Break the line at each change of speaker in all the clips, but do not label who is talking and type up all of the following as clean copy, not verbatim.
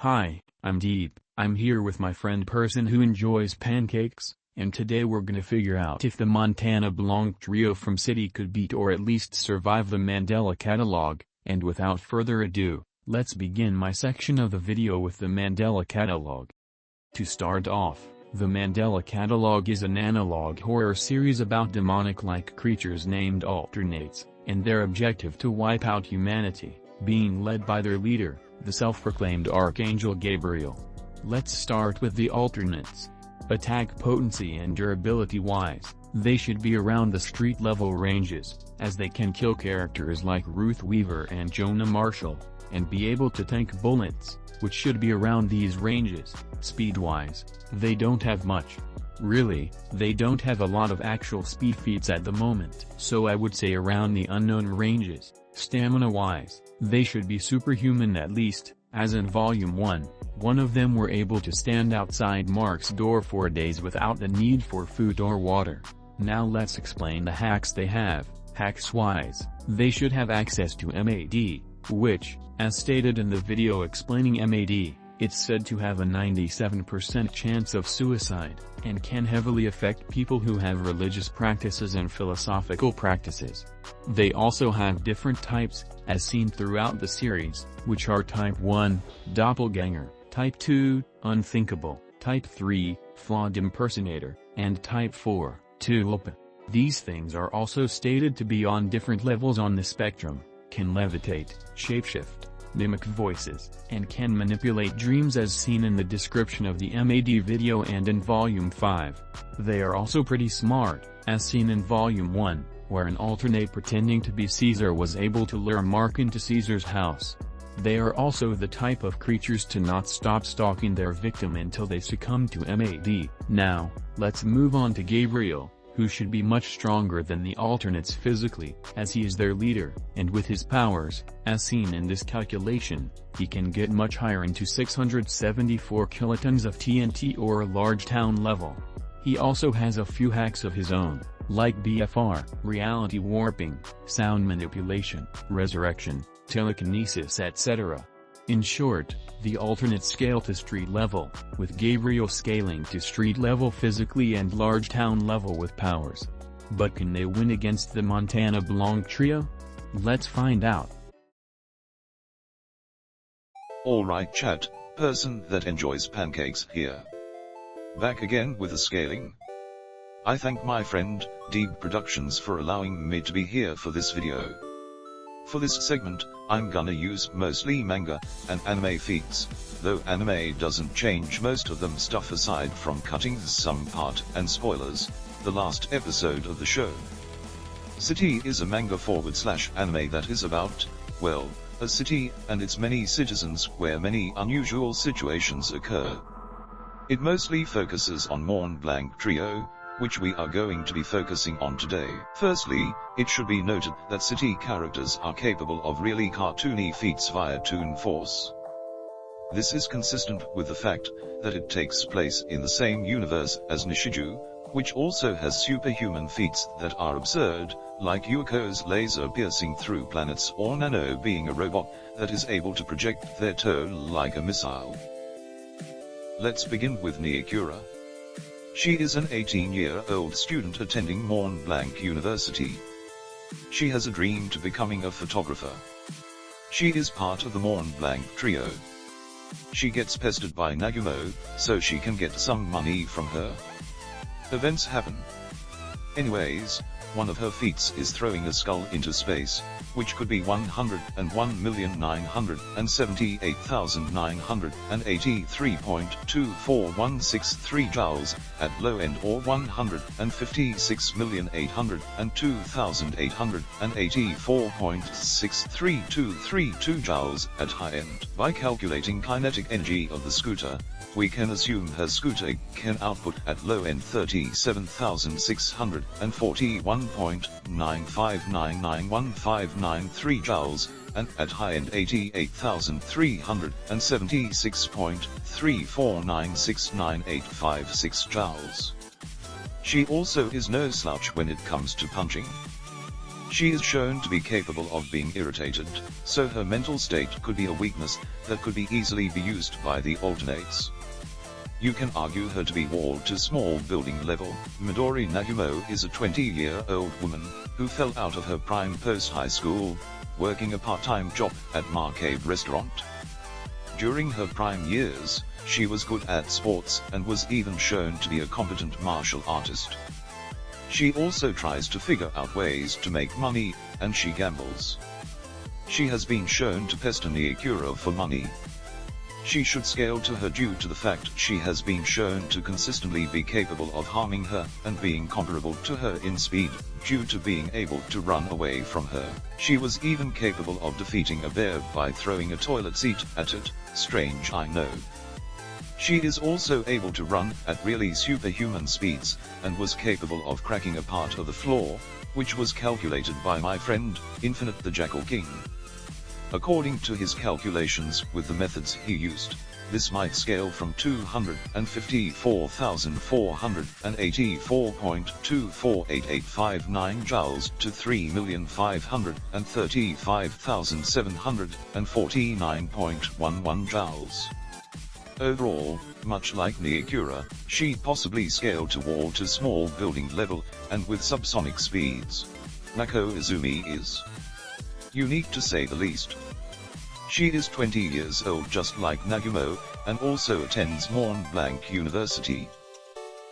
Hi, I'm Deep. I'm here with my friend person who enjoys pancakes, and today we're gonna figure out if the Mont Blanc Trio from City could beat or at least survive the Mandela Catalogue, and without further ado, let's begin my section of the video with the Mandela Catalogue. To start off, the Mandela Catalogue is an analog horror series about demonic-like creatures named alternates, and their objective to wipe out humanity, being led by their leader, the self-proclaimed Archangel Gabriel. Let's start with the alternates. Attack potency and durability-wise, they should be around the street-level ranges, as they can kill characters like Ruth Weaver and Jonah Marshall, and be able to tank bullets, which should be around these ranges. Speed-wise, they don't have much. Really, they don't have a lot of actual speed feats at the moment, so I would say around the unknown ranges. Stamina-wise, they should be superhuman at least, as in Volume 1, one of them were able to stand outside Mark's door for days without the need for food or water. Now let's explain the hacks they have. Hacks-wise, they should have access to MAD, which, as stated in the video explaining MAD, it's said to have a 97% chance of suicide, and can heavily affect people who have religious practices and philosophical practices. They also have different types, as seen throughout the series, which are Type 1, Doppelganger, Type 2, Unthinkable, Type 3, Flawed Impersonator, and Type 4, Tulip. These things are also stated to be on different levels on the spectrum, can levitate, shapeshift, mimic voices, and can manipulate dreams as seen in the description of the MAD video and in Volume 5. They are also pretty smart, as seen in Volume 1, where an alternate pretending to be Caesar was able to lure Mark into Caesar's house. They are also the type of creatures to not stop stalking their victim until they succumb to MAD. Now, let's move on to Gabriel, who should be much stronger than the alternates physically, as he is their leader, and with his powers, as seen in this calculation, he can get much higher into 674 kilotons of TNT or a large town level. He also has a few hacks of his own, like BFR, reality warping, sound manipulation, resurrection, telekinesis etc. In short, the alternates scale to street level, with Gabriel scaling to street level physically and large town level with powers. But can they win against the Mont Blanc Trio? Let's find out.
Alright chat, person that enjoys pancakes here. Back again with the scaling. I thank my friend, Deep Productions for allowing me to be here for this video. For this segment, I'm gonna use mostly manga and anime feats, though anime doesn't change most of them stuff aside from cutting some part and spoilers, the last episode of the show. City is a manga / anime that is about, well, a city and its many citizens where many unusual situations occur. It mostly focuses on Mont Blanc Trio, which we are going to be focusing on today. Firstly, it should be noted that city characters are capable of really cartoony feats via Toon Force. This is consistent with the fact that it takes place in the same universe as Nishiju, which also has superhuman feats that are absurd, like Yuko's laser piercing through planets or Nano being a robot that is able to project their toe like a missile. Let's begin with Neokura. She is an 18-year-old student attending Mont Blanc University. She has a dream to becoming a photographer. She is part of the Mont Blanc Trio. She gets pestered by Nagumo, so she can get some money from her. Events happen. Anyways, one of her feats is throwing a skull into space, which could be 101,978,983.24163 joules at low end, or 156,802,884.63232 joules at high end. By calculating kinetic energy of the scooter, we can assume her scooter can output at low end 37,641.959915993 joules, and at high end 88,376.3496986 joules. She also is no slouch when it comes to punching. She is shown to be capable of being irritated, so her mental state could be a weakness that could be easily be used by the alternates. You can argue her to be walled to small building level. Midori Nagumo is a 20-year-old woman who fell out of her prime post-high school, working a part-time job at Marcabe restaurant. During her prime years, she was good at sports and was even shown to be a competent martial artist. She also tries to figure out ways to make money, and she gambles. She has been shown to pester Neokura for money. She should scale to her due to the fact she has been shown to consistently be capable of harming her and being comparable to her in speed, due to being able to run away from her. She was even capable of defeating a bear by throwing a toilet seat at it. Strange, I know. She is also able to run at really superhuman speeds, and was capable of cracking a part of the floor, which was calculated by my friend, Infinite the Jackal King. According to his calculations with the methods he used, this might scale from 254,484.248859 joules to 3,535,749.11 joules. Overall, much like Neokura, she possibly scaled to wall to small building level, and with subsonic speeds. Mako Izumi is unique to say the least. She is 20 years old just like Nagumo, and also attends Mont Blanc University.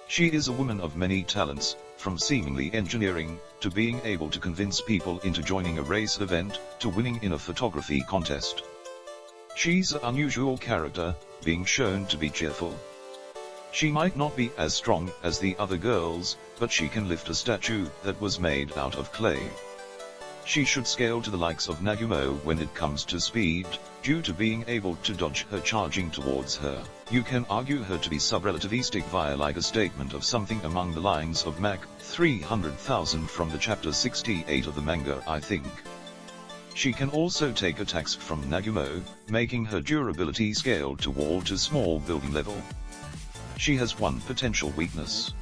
She is a woman of many talents, from seemingly engineering, to being able to convince people into joining a race event, to winning in a photography contest. She's an unusual character, being shown to be cheerful. She might not be as strong as the other girls, but she can lift a statue that was made out of clay. She should scale to the likes of Nagumo when it comes to speed, due to being able to dodge her charging towards her. You can argue her to be subrelativistic via like a statement of something among the lines of Mach 300,000 from the chapter 68 of the manga, I think. She can also take attacks from Nagumo, making her durability scale to wall to small building level. She has one potential weakness.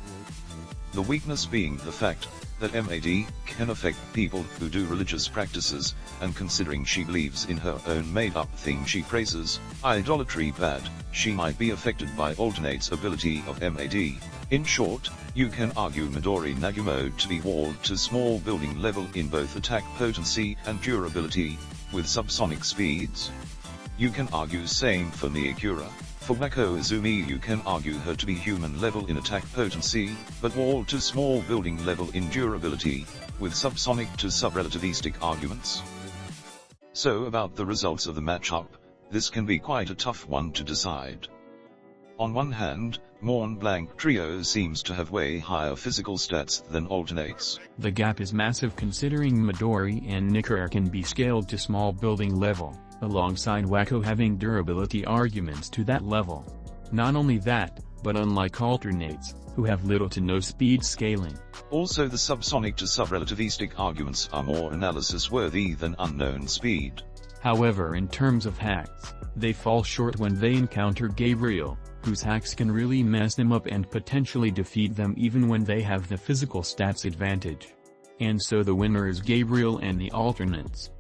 The weakness being the fact that MAD can affect people who do religious practices, and considering she believes in her own made-up thing she praises, idolatry bad, she might be affected by alternate's ability of MAD. In short, you can argue Midori Nagumo to be walled to small building level in both attack potency and durability, with subsonic speeds. You can argue same for Neokura. For Mako Izumi you can argue her to be human level in attack potency, but walled to small building level in durability, with subsonic to subrelativistic arguments. So about the results of the matchup, this can be quite a tough one to decide. On one hand, Mont Blanc Trio seems to have way higher physical stats than alternates.
The gap is massive considering Midori and Neokura can be scaled to small building level, alongside Wako having durability arguments to that level. Not only that, but unlike alternates, who have little to no speed scaling.
Also the subsonic to subrelativistic arguments are more analysis worthy than unknown speed.
However, in terms of hacks, they fall short when they encounter Gabriel, whose hacks can really mess them up and potentially defeat them even when they have the physical stats advantage. And so the winner is Gabriel and the alternates.